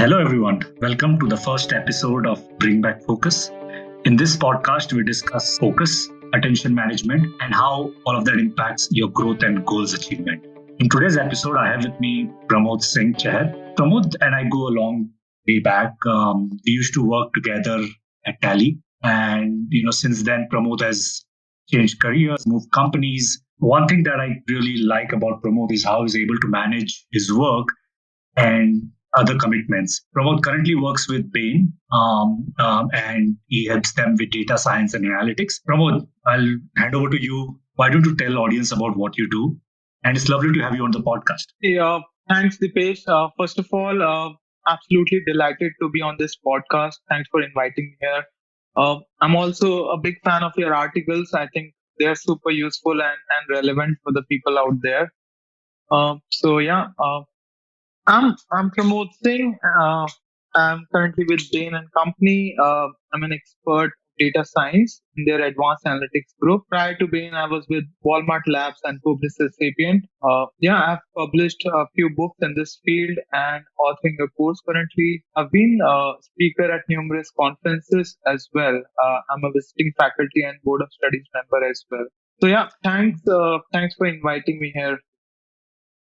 Hello, everyone. Welcome to the first episode of Bring Back Focus. In this podcast, we discuss focus, attention management, and how all of that impacts your growth and goals achievement. In today's episode, I have with me Pramod Singh Chahar. Pramod and I go a long way back. We used to work together at Tally, and since then, Pramod has changed careers, moved companies. One thing that I really like about Pramod is how he's able to manage his work and other commitments. Pramod currently works with Bain, and he helps them with data science and analytics. Pramod, I'll hand over to you. Why don't you tell audience about what you do? And it's lovely to have you on the podcast. Yeah, thanks, Dipesh. First of all, absolutely delighted to be on this podcast. Thanks for inviting me here. I'm also a big fan of your articles. I think they're super useful and relevant for the people out there. I'm Pramod Singh. I'm currently with Bain Company. I'm an expert data science in their advanced analytics group. Prior to Bain, I was with Walmart Labs and Publicis Sapient. I've published a few books in this field and authoring a course currently. I've been a speaker at numerous conferences as well. I'm a visiting faculty and board of studies member as well. Thanks for inviting me here.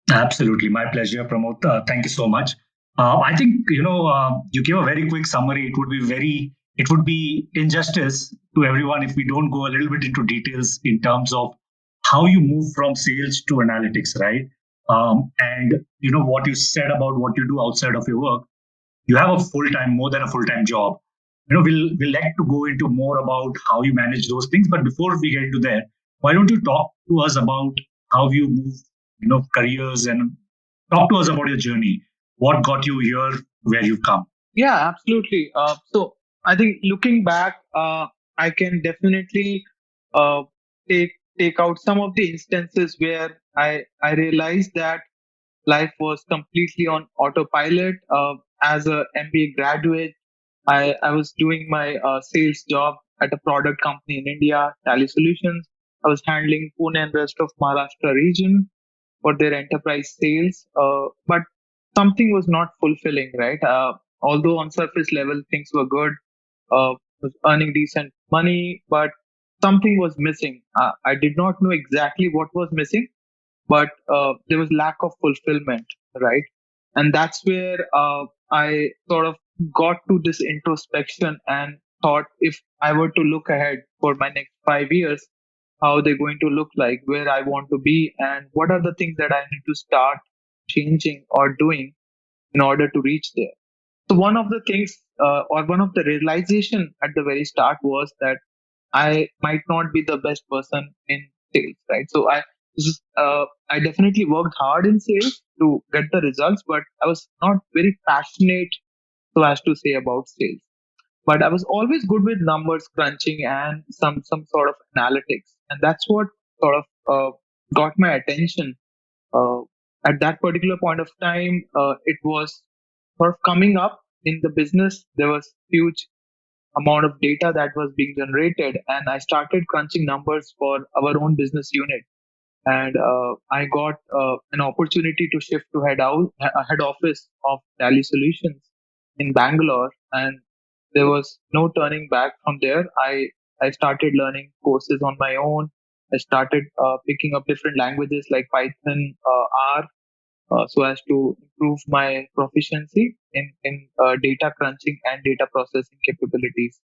Absolutely. My pleasure, Pramod. Thank you so much. I think, you gave a very quick summary. It would be injustice to everyone if we don't go a little bit into details in terms of how you move from sales to analytics, right? What you said about what you do outside of your work, you have more than a full-time job. We'll like to go into more about how you manage those things. But before we get into that, why don't you talk to us about how you move careers, and talk to us about your journey. What got you here, where you've come? Yeah, absolutely. So I think looking back, I can definitely uh, take out some of the instances where I realized that life was completely on autopilot. As a MBA graduate, I was doing my sales job at a product company in India, Tally Solutions. I was handling Pune and rest of Maharashtra region for their enterprise sales. But something was not fulfilling, right? Although on surface level things were good, was earning decent money, but something was missing. I did not know exactly what was missing, but there was lack of fulfillment, right? And that's where I sort of got to this introspection and thought, if I were to look ahead for my next 5 years, how they're going to look like, where I want to be, and what are the things that I need to start changing or doing in order to reach there. So one of the things, or one of the realization at the very start was that I might not be the best person in sales, right? I definitely worked hard in sales to get the results, but I was not very passionate so as to say about sales. But I was always good with numbers crunching and some sort of analytics, and that's what sort of got my attention. Uh, at that particular point of time, it was sort of coming up in the business. There was huge amount of data that was being generated, and I started crunching numbers for our own business unit. And I got an opportunity to shift to head office of Tally Solutions in Bangalore, and there was no turning back from there. I started learning courses on my own. I started picking up different languages like Python, R, so as to improve my proficiency in data crunching and data processing capabilities.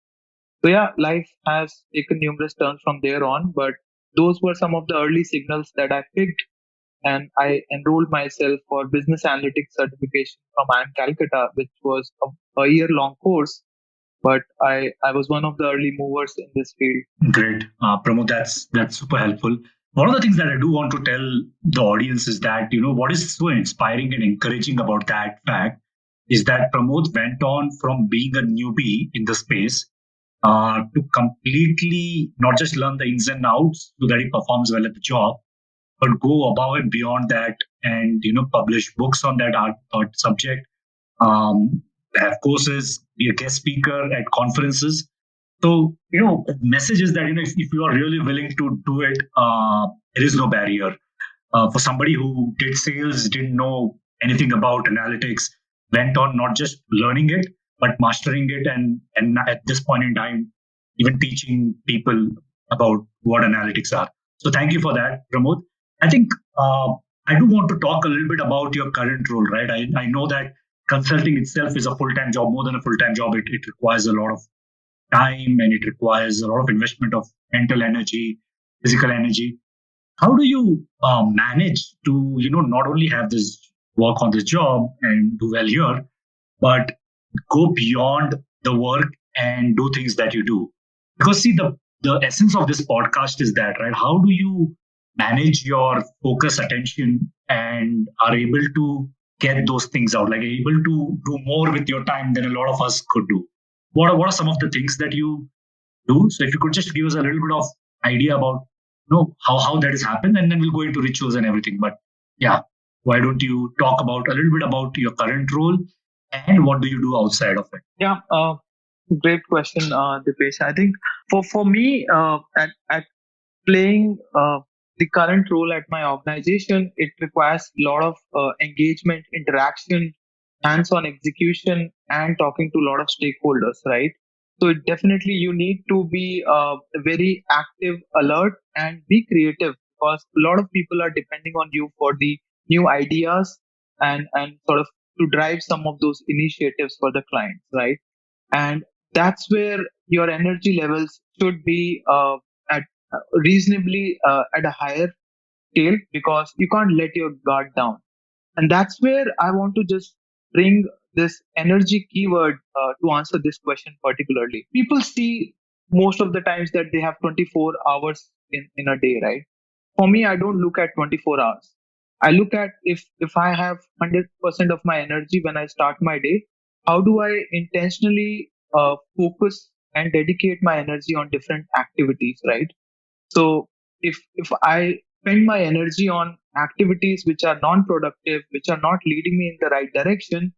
So yeah, life has taken numerous turns from there on, but those were some of the early signals that I picked, and I enrolled myself for business analytics certification from IIM Calcutta, which was a year-long course. But I was one of the early movers in this field. Great, Pramod. That's super helpful. One of the things that I do want to tell the audience is that what is so inspiring and encouraging about that fact is that Pramod went on from being a newbie in the space to completely not just learn the ins and outs so that he performs well at the job, but go above and beyond that and publish books on that art subject, have courses, be a guest speaker at conferences. So message is that if you are really willing to do it, there is no barrier. For somebody who did sales, didn't know anything about analytics, went on not just learning it, but mastering it. And at this point in time, even teaching people about what analytics are. So thank you for that, Pramod. I think I do want to talk a little bit about your current role, right? I know that consulting itself is a full-time job, more than a full-time job. It requires a lot of time and it requires a lot of investment of mental energy, physical energy. How do you manage to, not only have this work on this job and do well here, but go beyond the work and do things that you do? Because see, the essence of this podcast is that, right? How do you manage your focus, attention, and are able to get those things out? Like, able to do more with your time than a lot of us could do. What are some of the things that you do? So if you could just give us a little bit of idea about how that has happened, and then we'll go into rituals and everything. But yeah, why don't you talk about a little bit about your current role and what do you do outside of it? Yeah, great question, Dipesh. I think for me, at playing the current role at my organization, it requires a lot of engagement, interaction, hands-on execution, and talking to a lot of stakeholders, right? So it definitely you need to be very active, alert, and be creative because a lot of people are depending on you for the new ideas and sort of to drive some of those initiatives for the clients, right? And that's where your energy levels should be at reasonably at a higher scale because you can't let your guard down. And that's where I want to just bring this energy keyword to answer this question particularly. People see most of the times that they have 24 hours in a day, right? For me, I don't look at 24 hours. I look at if I have 100% of my energy when I start my day, how do I intentionally focus and dedicate my energy on different activities, right? So if I spend my energy on activities which are non-productive, which are not leading me in the right direction,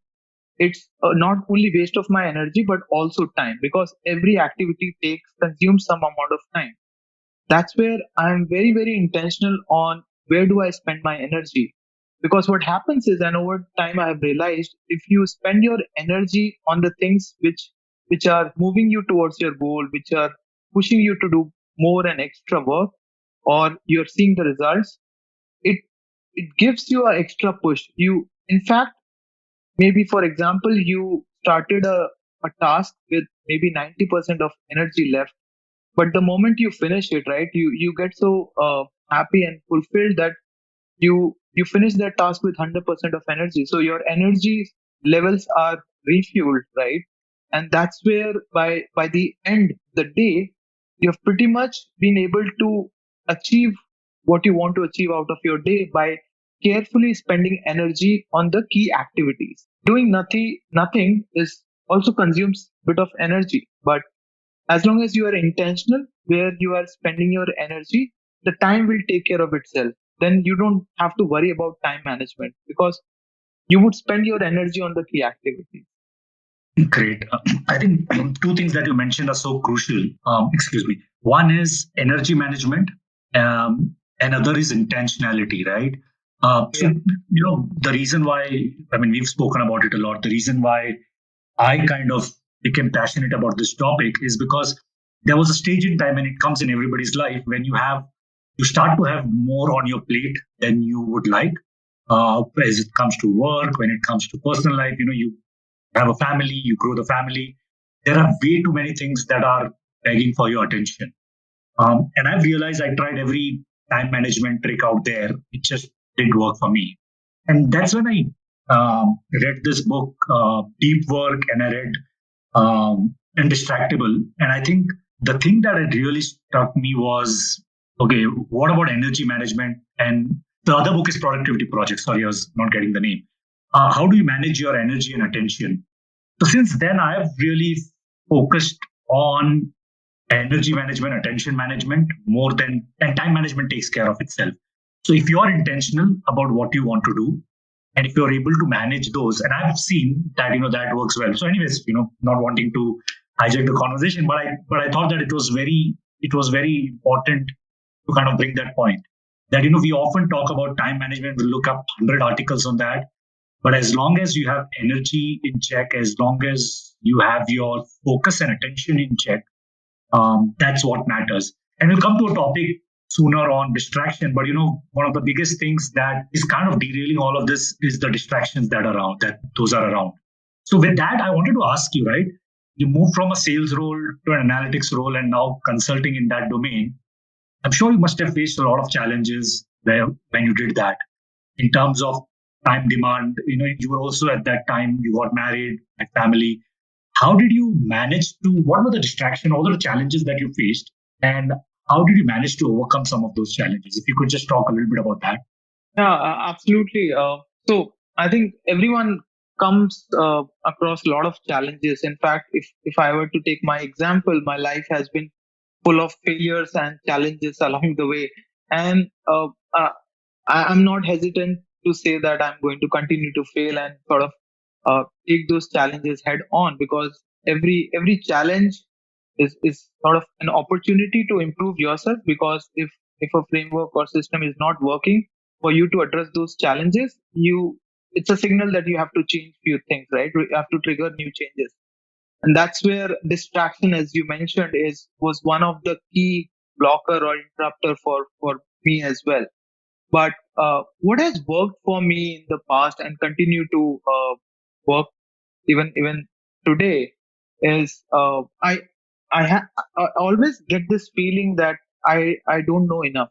it's not only waste of my energy but also time because every activity takes consumes some amount of time. That's where I'm very, very intentional on where do I spend my energy. Because what happens is, and over time I have realized, if you spend your energy on the things which are moving you towards your goal, which are pushing you to do more and extra work, or you're seeing the results, it it gives you an extra push. You, in fact, maybe for example, you started a task with maybe 90% of energy left, but the moment you finish it, right, you get so happy and fulfilled that you finish that task with 100% of energy, so your energy levels are refueled, right? And that's where by the end of the day you've pretty much been able to achieve what you want to achieve out of your day by carefully spending energy on the key activities. Doing nothing is also consumes bit of energy, but as long as you are intentional where you are spending your energy, the time will take care of itself. Then you don't have to worry about time management because you would spend your energy on the key activities. Great. I think two things that you mentioned are so crucial. Excuse me. One is energy management, another is intentionality, right? So, Yeah. the reason why, I mean, we've spoken about it a lot. The reason why I kind of became passionate about this topic is because there was a stage in time, and it comes in everybody's life, when you start to have more on your plate than you would like. As it comes to work, when it comes to personal life, you have a family, you grow the family. There are way too many things that are begging for your attention. And I've realized I tried every time management trick out there. It just didn't work for me. And that's when I read this book, Deep Work, and I read Indistractable. And I think the thing that had really struck me was, okay, what about energy management? And the other book is Productivity Project. Sorry, I was not getting the name. How do you manage your energy and attention? So since then, I have really focused on energy management, attention management more than, and time management takes care of itself. So if you are intentional about what you want to do, and if you're able to manage those, and I've seen that that works well. So, anyways, not wanting to hijack the conversation, but I thought that it was very important to kind of bring that point that we often talk about time management. We look up 100 articles on that, But as long as you have energy in check, as long as you have your focus and attention in check, that's what matters. And we'll come to a topic sooner on distraction. But one of the biggest things that is kind of derailing all of this is the distractions that those are around. So with that, I wanted to ask you, right? You moved from a sales role to an analytics role and now consulting in that domain. I'm sure you must have faced a lot of challenges when you did that in terms of time demand. You were also at that time, you got married, had family. How did you manage what were the distraction, all the challenges that you faced, and how did you manage to overcome some of those challenges? If you could just talk a little bit about that. Yeah, absolutely. So I think everyone comes across a lot of challenges. In fact, if I were to take my example, my life has been full of failures and challenges along the way. And I'm not hesitant to say that I'm going to continue to fail and sort of take those challenges head on, because every challenge is sort of an opportunity to improve yourself. Because if a framework or system is not working for you to address those challenges, it's a signal that you have to change few things, right? You have to trigger new changes. And that's where distraction, as you mentioned, is was one of the key blocker or interrupter for me as well. But what has worked for me in the past and continue to work even today is I always get this feeling that I don't know enough,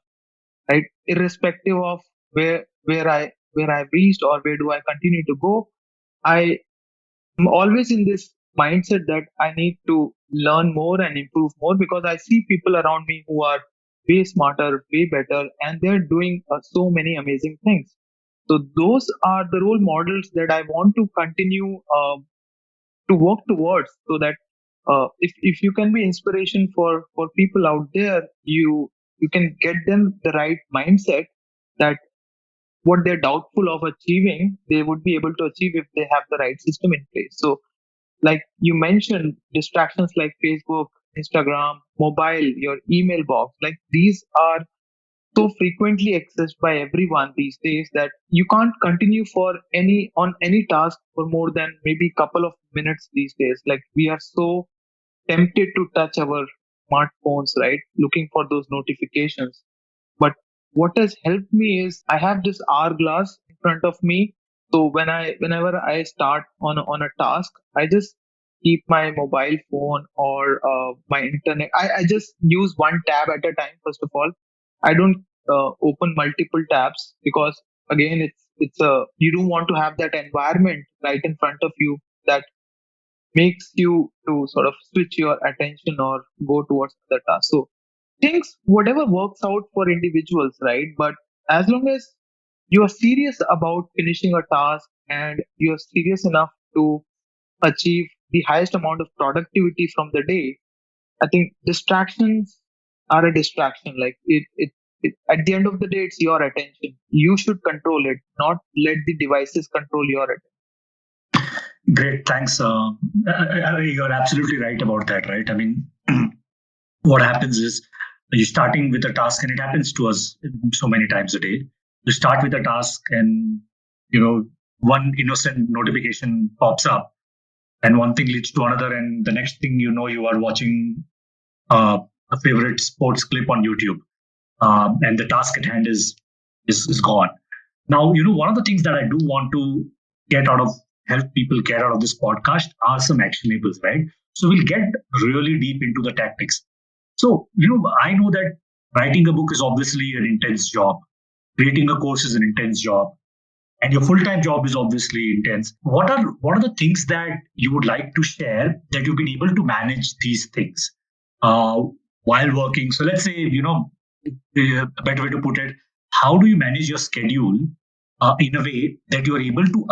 right? Irrespective of where I've reached or where do I continue to go, I I'm always in this mindset that I need to learn more and improve more, because I see people around me who are way smarter, way better, and they're doing so many amazing things. So those are the role models that I want to continue to work towards, so that if you can be inspiration for people out there, you can get them the right mindset that what they're doubtful of achieving, they would be able to achieve if they have the right system in place. So like you mentioned, distractions like Facebook, Instagram, mobile, your email box, like these are so frequently accessed by everyone these days that you can't continue for any task for more than maybe couple of minutes these days. Like we are so tempted to touch our smartphones, right? Looking for those notifications. But what has helped me is I have this hourglass in front of me. So whenever I start on a task, I just keep my mobile phone or my internet. I just use one tab at a time. First of all, I don't open multiple tabs, because again, it's a you don't want to have that environment right in front of you that makes you to sort of switch your attention or go towards the task. So things whatever works out for individuals, right? But as long as you are serious about finishing a task and you are serious enough to achieve the highest amount of productivity from the day, I think distractions are a distraction. Like it at the end of the day, it's your attention. You should control it, not let the devices control your attention. Great, thanks. You're absolutely right about that, right? I mean, what happens is you're starting with a task, and it happens to us so many times a day. You start with a task, and you know one innocent notification pops up, and one thing leads to another, and the next thing you know, you are watching a favorite sports clip on YouTube, and the task at hand is gone. Now, one of the things that I do want to get out of help people get out of this podcast are some actionables, right? So we'll get really deep into the tactics. So, I know that writing a book is obviously an intense job. Creating a course is an intense job, and your full-time job is obviously intense. What are the things that you would like to share that you've been able to manage these things uh, while working? So let's say, a better way to put it, how do you manage your schedule in a way that you are able to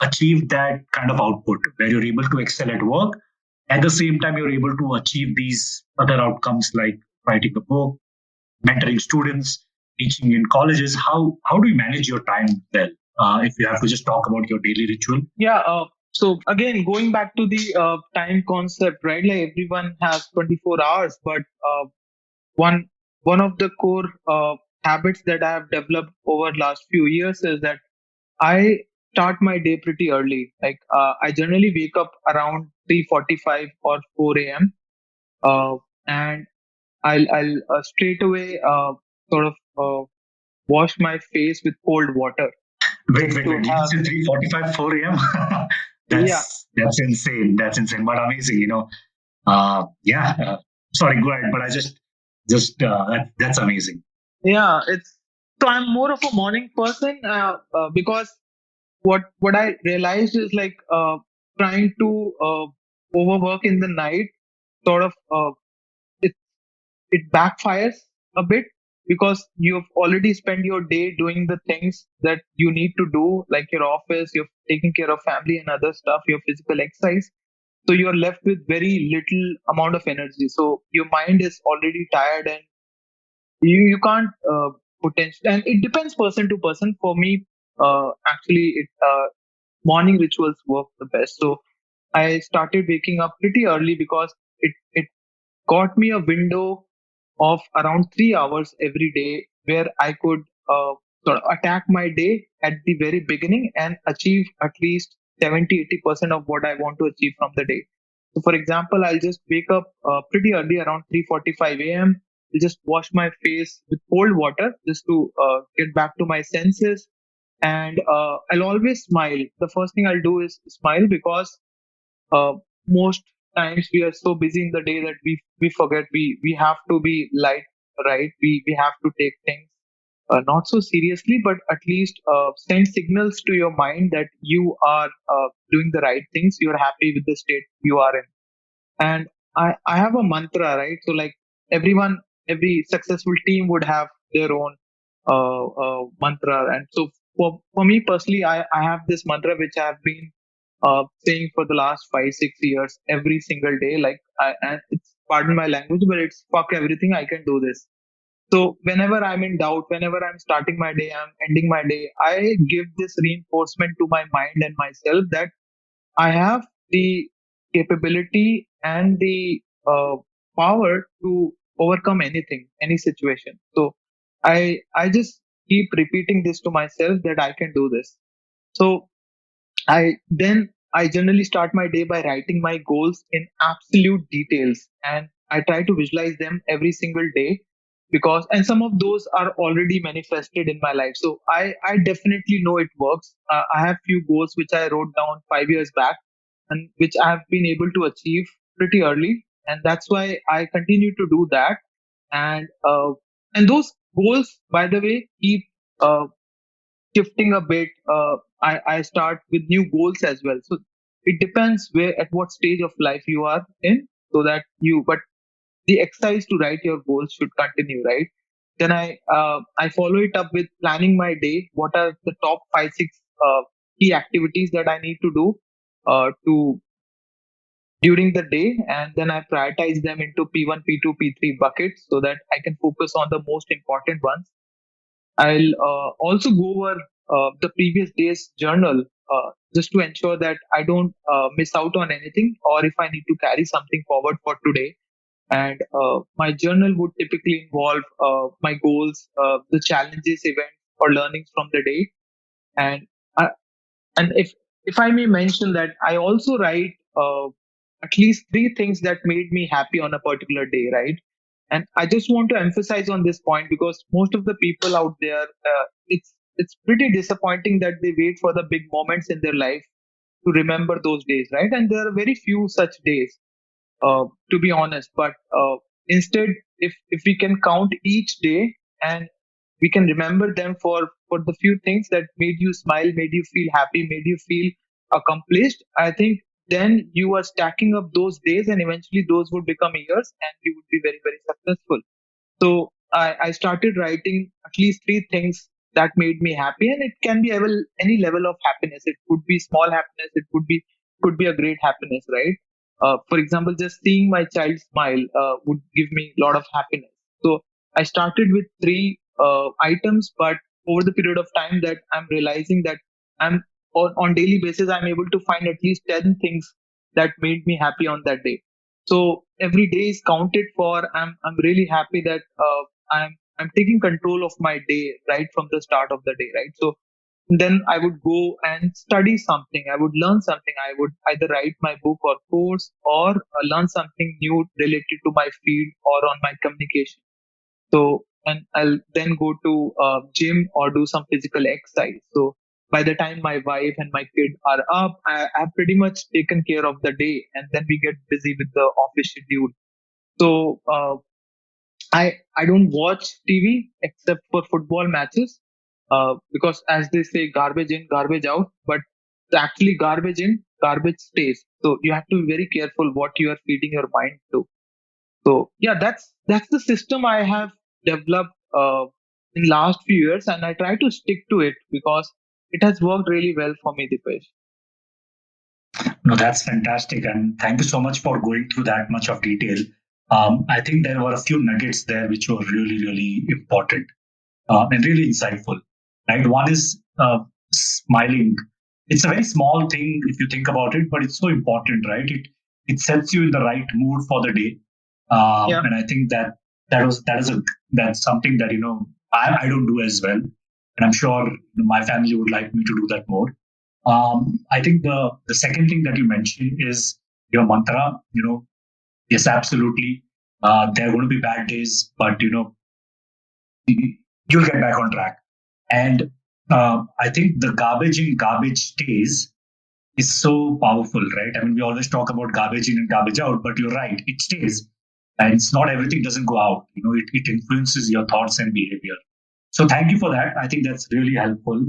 achieve that kind of output where you're able to excel at work, at the same time you're able to achieve these other outcomes like writing a book, mentoring students, teaching in colleges? How do you manage your time well? If you have to just talk about your daily ritual. Yeah. So again, going back to the time concept, right? Like everyone has 24 hours, but one one of the core habits that I have developed over last few years is that I start my day pretty early. Like I generally wake up around 3:45 or 4 a.m. And I'll straight away sort of wash my face with cold water Wait, just wait, to wait. Did you have. say 3:45, 4 a.m.? Yeah, That's insane. That's insane, but amazing. Yeah. Sorry, go ahead. But I that's amazing. yeah. It's so I'm more of a morning person because what I realized is like trying to overwork in the night sort of it it backfires a bit because you've already spent your day doing the things that you need to do, like your office, you're taking care of family and other stuff, your physical exercise. So you're left with very little amount of energy. So your mind is already tired and you can't potentially, and it depends person to person. For me, actually, it morning rituals work the best. So I started waking up pretty early because it got me a window of around 3 hours every day where I could sort of attack my day at the very beginning and achieve at least 70-80% of what I want to achieve from the day. So, for example, I'll just wake up pretty early around 3:45 a.m. I'll just wash my face with cold water just to get back to my senses. And I'll always smile. The first thing I'll do is smile because uh, most times we are so busy in the day that we forget we have to be light, right? We have to take things not so seriously, but at least send signals to your mind that you are doing the right things, you're happy with the state you are in. And I have a mantra, right? So like everyone, every successful team would have their own mantra. And so for me personally, I have this mantra which I've been saying for the last 5 6 years every single day. Like and it's, pardon my language, but it's fuck everything, I can do this. So whenever I'm in doubt, whenever I'm starting my day, I'm ending my day, I give this reinforcement to my mind and myself that I have the capability and the power to overcome anything, any situation. So I just keep repeating this to myself that I can do this. So I generally start my day by writing my goals in absolute details, and I try to visualize them every single day because, and some of those are already manifested in my life. So I definitely know it works. I have few goals which I wrote down 5 years back and which I have been able to achieve pretty early, and that's why I continue to do that. And those goals, by the way, keep uh, shifting a bit. I start with new goals as well. So it depends where at what stage of life you are in, so that you. But the exercise to write your goals should continue, right? Then I follow it up with planning my day. What are the top 5 6 key activities that I need to do to during the day, and then I prioritize them into P1, P2, P3 buckets so that I can focus on the most important ones. I'll also go over the previous day's journal just to ensure that I don't miss out on anything or if I need to carry something forward for today. And my journal would typically involve my goals, the challenges, events, or learnings from the day. And I, and if I may mention that I also write at least three things that made me happy on a particular day, right? And I just want to emphasize on this point because most of the people out there, it's pretty disappointing that they wait for the big moments in their life to remember those days, right? And there are very few such days, to be honest. But instead, if we can count each day and we can remember them for the few things that made you smile, made you feel happy, made you feel accomplished, I think then you are stacking up those days, and eventually those would become years, and you would be very very successful. So I started writing at least three things that made me happy, and it can be any level of happiness. It could be small happiness. It could be a great happiness, right? For example, just seeing my child smile would give me a lot of happiness. So I started with three items, but over the period of time that I'm realizing that I'm on daily basis, I'm able to find at least 10 things that made me happy on that day. So every day is counted for. I'm really happy that I'm taking control of my day right from the start of the day, right? So Then I would go and study something. I would learn something. I would either write my book or course, or learn something new related to my field or on my communication. So, and I'll then go to gym or do some physical exercise. So by the time my wife and my kid are up, I've pretty much taken care of the day, and then we get busy with the office schedule. So I don't watch TV except for football matches, because as they say, garbage in, garbage out. But actually, garbage in, garbage stays. So you have to be very careful what you are feeding your mind to. So yeah, that's the system I have developed in last few years, and I try to stick to it because it has worked really well for me, Dipesh. No, that's fantastic. And thank you so much for going through that much of detail. I think there were a few nuggets there which were really, really important and really insightful. Right? One is smiling. It's a very small thing if you think about it, but it's so important, right? It sets you in the right mood for the day, Yeah, and I think that's something that I don't do as well, and I'm sure my family would like me to do that more. I think the second thing that you mentioned is your mantra. Yes, absolutely. There are going to be bad days, but you'll get back on track. And I think the garbage in, garbage days is so powerful, right? I mean, we always talk about garbage in and garbage out, but you're right, it stays. And it's not everything doesn't go out. It influences your thoughts and behavior. So thank you for that. I think that's really helpful.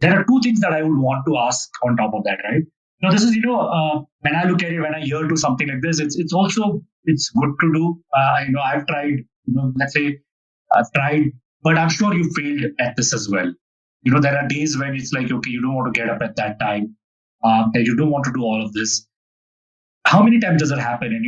There are two things that I would want to ask on top of that, right? This is, when I look at it, when I hear to something like this, it's also, it's good to do. I've tried, let's say I've tried, but I'm sure you failed at this as well. There are days when it's like, okay, you don't want to get up at that time, that you don't want to do all of this. How many times does it happen? And,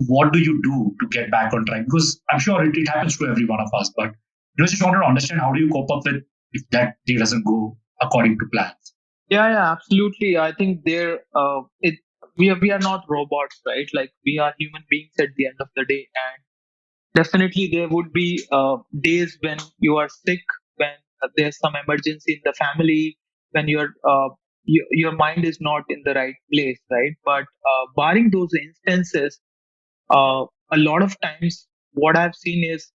what do you do to get back on track? Because I'm sure it happens to every one of us, but just wanted to understand, how do you cope up with if that day doesn't go according to plans? yeah, absolutely. I think there, we are not robots, right? Like we are human beings at the end of the day, and definitely there would be days when you are sick, when there's some emergency in the family, when your mind is not in the right place, right? But barring those instances, a lot of times what I've seen is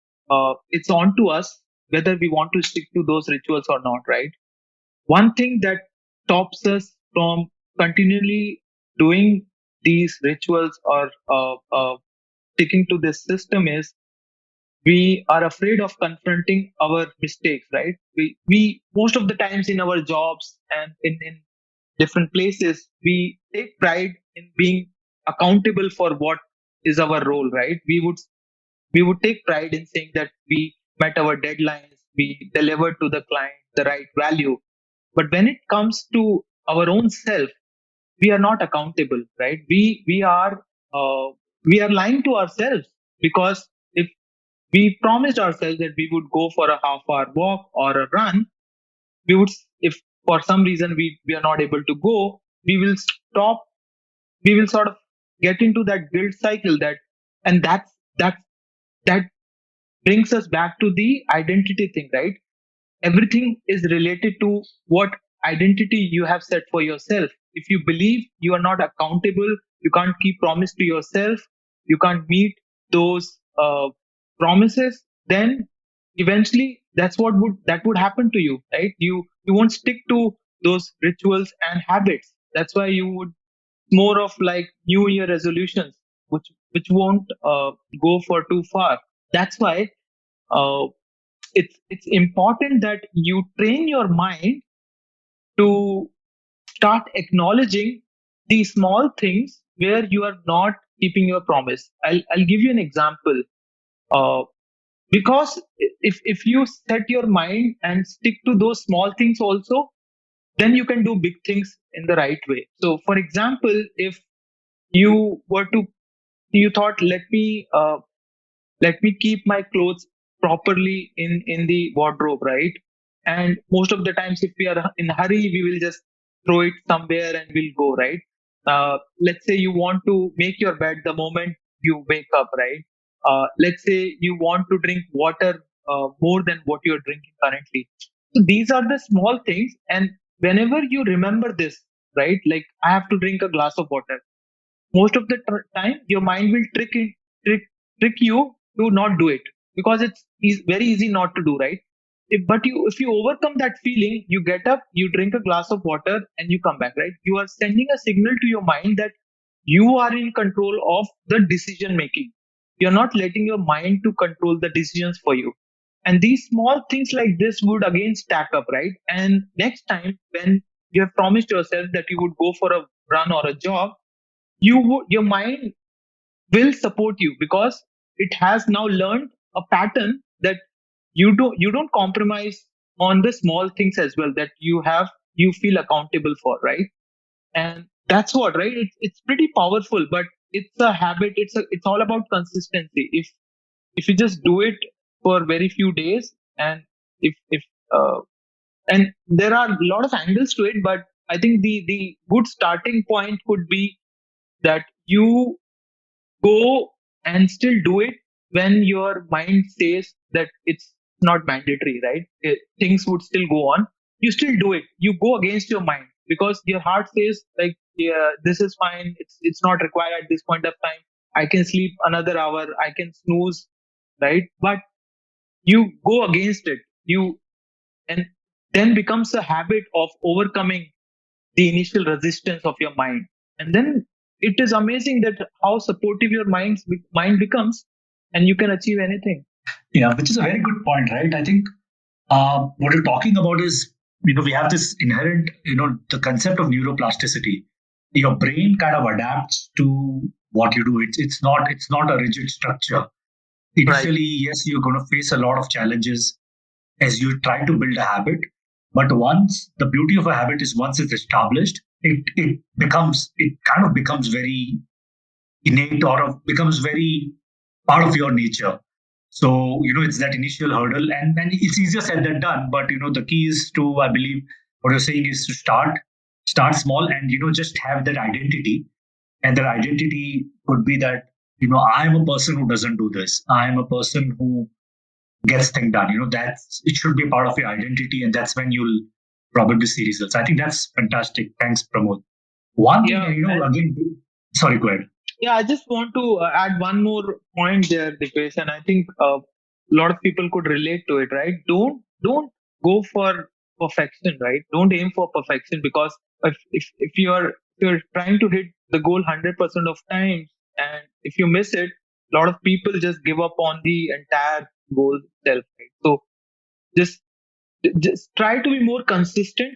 it's on to us whether we want to stick to those rituals or not, right? One thing that stops us from continually doing these rituals or sticking to this system is we are afraid of confronting our mistakes, right? We most of the times in our jobs and in different places, we take pride in being accountable for what is our role, right? We would take pride in saying that we met our deadlines, we delivered to the client the right value. But when it comes to our own self, we are not accountable, right? Uh, we are lying to ourselves, because if we promised ourselves that we would go for a half hour walk or a run, we would, if for some reason we are not able to go, we will stop, we will sort of get into that guilt cycle, and that brings us back to the identity thing, right? Everything is related to what identity you have set for yourself. If you believe you are not accountable, you can't keep promise to yourself, you can't meet those promises, then eventually that would happen to you, right? You won't stick to those rituals and habits. That's why you would more of like new year resolutions, which won't go for too far. That's why uh, it's important that you train your mind to start acknowledging these small things where you are not keeping your promise. I'll give you an example. Uh, because if you set your mind and stick to those small things also, then you can do big things in the right way. So, for example, if you were to you thought, let me keep my clothes properly in the wardrobe, right? And most of the times if we are in a hurry, we will just throw it somewhere and we'll go, right? Let's say you want to make your bed the moment you wake up, right? Let's say you want to drink water more than what you're drinking currently. So these are the small things, and whenever you remember this, right? Like I have to drink a glass of water. Most of the time, your mind will trick trick you to not do it because it's very easy not to do, right? If you overcome that feeling, you get up, you drink a glass of water, and you come back, right? You are sending a signal to your mind that you are in control of the decision making. You're not letting your mind to control the decisions for you. And these small things like this would again stack up, right? And next time when you have promised yourself that you would go for a run or a jog, your mind will support you because it has now learned a pattern that you don't compromise on the small things as well that you feel accountable for, right? And that's what, right? It's pretty powerful, but it's a habit. It's all about consistency. If you just do it for very few days, and if uh, and there are a lot of angles to it, but I think the good starting point could be that you go and still do it when your mind says that it's not mandatory, right? Things would still go on. You still do it. You go against your mind because your heart says like, yeah, this is fine. It's not required at this point of time. I can sleep another hour. I can snooze, right? But you go against it. You and then becomes a habit of overcoming the initial resistance of your mind. And then it is amazing that how supportive your mind becomes, and you can achieve anything. Yeah, which is a very good point, right? I think what you're talking about is, we have this inherent, the concept of neuroplasticity. Your brain kind of adapts to what you do. It's not a rigid structure. Right. Initially, yes, you're going to face a lot of challenges as you try to build a habit. But once the beauty of a habit is once it's established, it kind of becomes very innate or becomes very part of your nature. So, it's that initial hurdle, and it's easier said than done. But, the key is to, I believe, what you're saying is to start small and, just have that identity. And that identity could be that, I'm a person who doesn't do this. I'm a person who gets things done. It should be a part of your identity. And that's when you'll probably see results. I think that's fantastic. Thanks, Pramod. One thing, Yeah. and, And again, sorry, go ahead. yeah, I just want to add one more point there, Dipesh, and I think a lot of people could relate to it, right? Don't go for perfection, right? Don't aim for perfection because if you're trying to hit the goal 100% of times, and if you miss it, a lot of people just give up on the entire goal itself, right? So just just try to be more consistent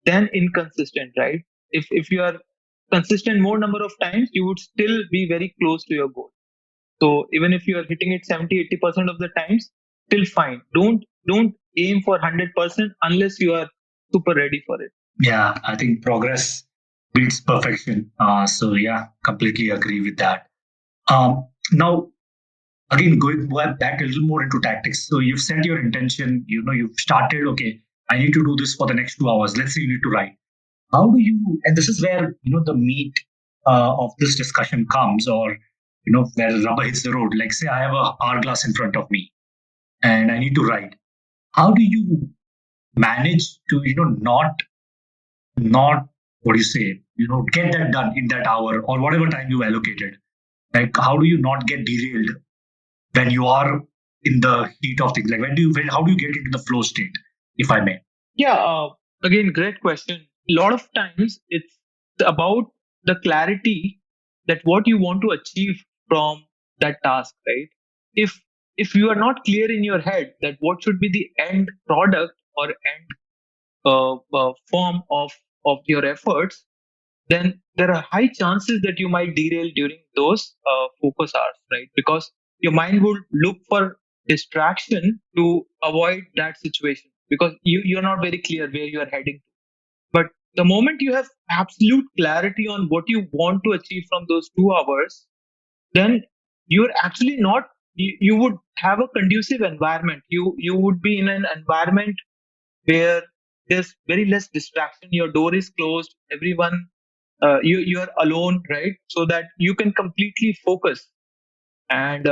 than inconsistent, right? If you are consistent more number of times, you would still be very close to your goal. So even if you are hitting it 70-80% of the times, still fine. Don't aim for 100% unless you are super ready for it. Yeah, I think progress beats perfection. So yeah, completely agree with that. Now, again, going back a little more into tactics. So you've set your intention. You've started. Okay, I need to do this for the next 2 hours. Let's say you need to write. How do you? And this is where the meat of this discussion comes, or where the rubber hits the road. Like say I have a hourglass in front of me, and I need to write. How do you manage to not what do you say get that done in that hour or whatever time you allocated? Like how do you not get derailed when you are in the heat of things? Like how do you get into the flow state, if I may? Yeah. Again, great question. A lot of times it's about the clarity that what you want to achieve from that task, right? If if you are not clear in your head that what should be the end product or end form of your efforts, then there are high chances that you might derail during those focus hours, right? Because your mind would look for distraction to avoid that situation because you're not very clear where you are heading. But the moment you have absolute clarity on what you want to achieve from those 2 hours, then you're actually not you would have a conducive environment. You would be in an environment where there's very less distraction. Your door is closed. Everyone, you're alone, right? So that you can completely focus, and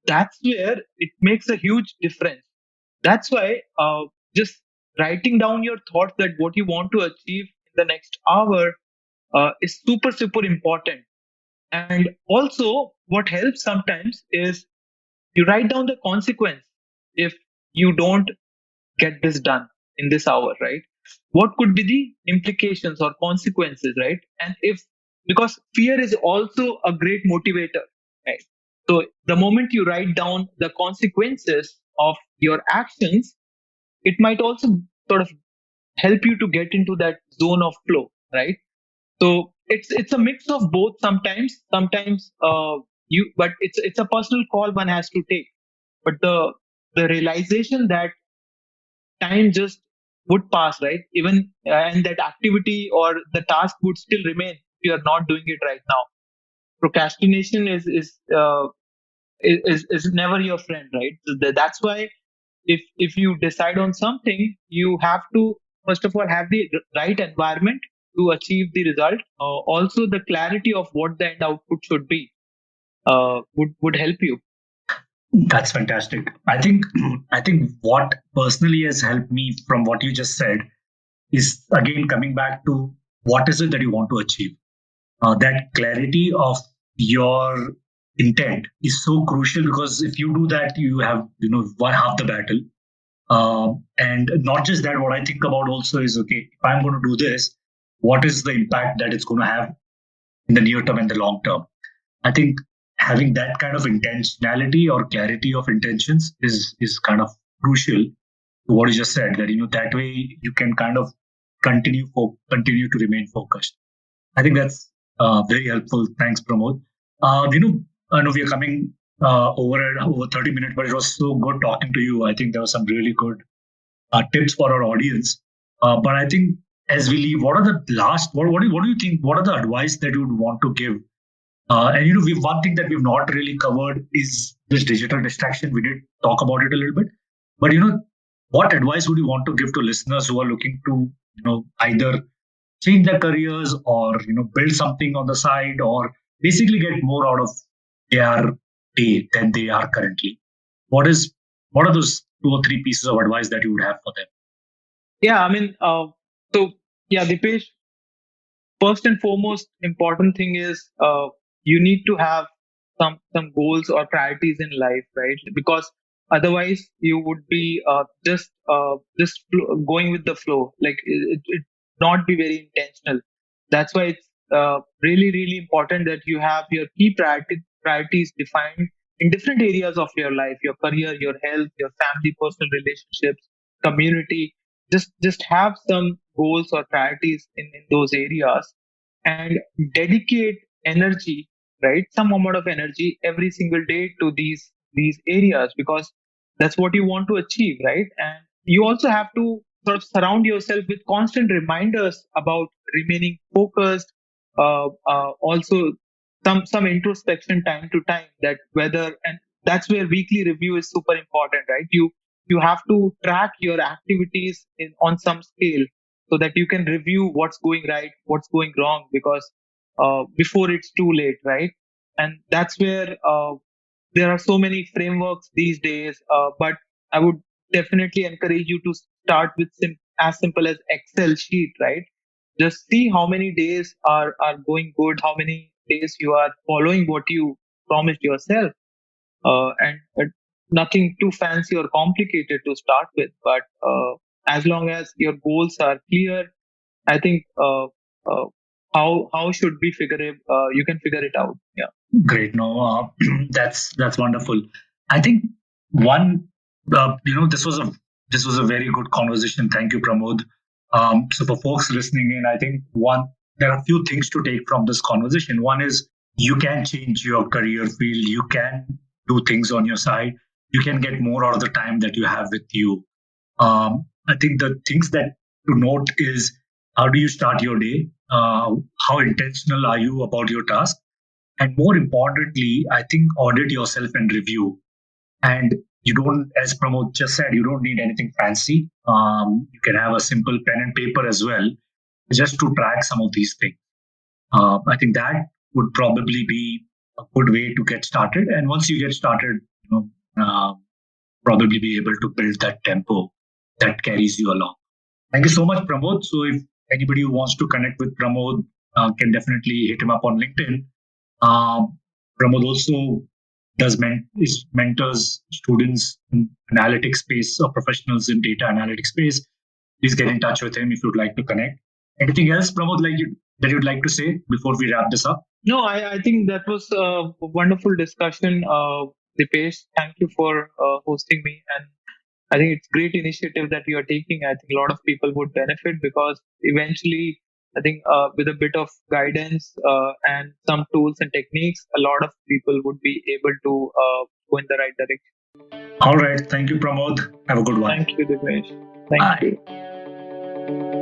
that's where it makes a huge difference. That's why just writing down your thoughts that what you want to achieve in the next hour is super, super important. And also, what helps sometimes is you write down the consequence if you don't get this done in this hour, right? What could be the implications or consequences, right? And if, because fear is also a great motivator, right? So the moment you write down the consequences of your actions, it might also sort of help you to get into that zone of flow, right? So it's a mix of both. Sometimes you, but it's a personal call one has to take. But the realization that time just would pass, right? Even and that activity or the task would still remain if you are not doing it right now. Procrastination is never your friend, right? So that's why if you decide on something, you have to first of all have the right environment to achieve the result. Also, the clarity of what the end output should be would help you. That's fantastic. I think what personally has helped me from what you just said is again coming back to what is it that you want to achieve. That clarity of your intent is so crucial, because if you do that, you have one half the battle. And not just that, what I think about also is, okay, if I'm going to do this, what is the impact that it's going to have in the near term and the long term? I think having that kind of intentionality or clarity of intentions is kind of crucial to what you just said. That that way you can kind of continue to remain focused. I think that's very helpful. Thanks, Pramod. I know we are coming over 30 minutes, but it was so good talking to you. I think there were some really good tips for our audience. But I think as we leave, what are the last? What do you think? What are the advice that you would want to give? And one thing that we've not really covered is this digital distraction. We did talk about it a little bit, but what advice would you want to give to listeners who are looking to either change their careers or build something on the side, or basically get more out of their day than they are currently? What are those two or three pieces of advice that you would have for them? Yeah, I mean, so yeah, Dipesh, first and foremost important thing is you need to have some goals or priorities in life, right? Because otherwise you would be going with the flow, like it not be very intentional. That's why it's really, really important that you have your key priorities defined in different areas of your life: your career, your health, your family, personal relationships, community. Just have some goals or priorities in those areas, and dedicate energy, right? Some amount of energy every single day to these areas, because that's what you want to achieve, right? And you also have to sort of surround yourself with constant reminders about remaining focused. Also, some introspection time to time, that whether, and that's where weekly review is super important, right? You have to track your activities on some scale, so that you can review what's going right, what's going wrong, because before it's too late, right? And that's where there are so many frameworks these days, but I would definitely encourage you to start with as simple as Excel sheet, right? Just see how many days are going good, how many days you are following what you promised yourself, and nothing too fancy or complicated to start with. But as long as your goals are clear, I think how should we figure it? You can figure it out. Yeah. Great. No, that's wonderful. I think one, this was a very good conversation. Thank you, Pramod. So for folks listening in, I think there are a few things to take from this conversation. One is you can change your career field. You can do things on your side. You can get more out of the time that you have with you. I think the things that to note is, how do you start your day? How intentional are you about your task? And more importantly, I think audit yourself and review. And you don't, as Pramod just said, you don't need anything fancy. You can have a simple pen and paper as well, just to track some of these things. I think that would probably be a good way to get started. And once you get started, probably be able to build that tempo that carries you along. Thank you so much, Pramod. So if anybody who wants to connect with Pramod can definitely hit him up on LinkedIn. Pramod also mentors students in analytics space or professionals in data analytics space. Please get in touch with him if you'd like to connect. Anything else, Pramod, that you'd like to say before we wrap this up? No, I think that was a wonderful discussion, Dipesh. Thank you for hosting me. And I think it's great initiative that you are taking. I think a lot of people would benefit because eventually, I think with a bit of guidance and some tools and techniques, a lot of people would be able to go in the right direction. All right. Thank you, Pramod. Have a good one. Thank you, Dipesh. Thank Bye. you.